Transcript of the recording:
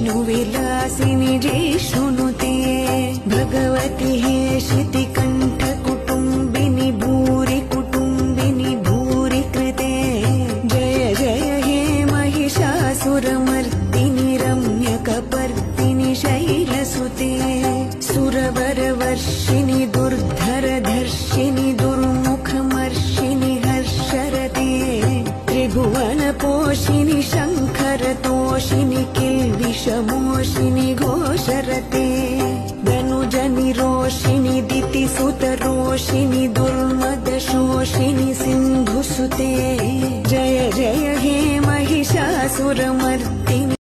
विलासिनि जैष्णुनुते भगवति हे शितिकण्ठ कुटुम्बिनि भूरि कुटुम्बिनि भूरि कृते जय जय हे महिषासुरमर्दिनि रम्यकपर्दिनि शैलसुते सुरवरवर्षिणि दुर्धरधर्षिणि दुर्मुखमर्षिणि हर्षरते त्रिभुवनपोषिणि शङ्करतोषिणि किल्बिषमोषिणि घोषरते धनुजनिरोषिणि दितिसुतरोषिणि दुर्मदशोषिणि सिन्धुसुते जय जय हे महिषासुरमर्दिनि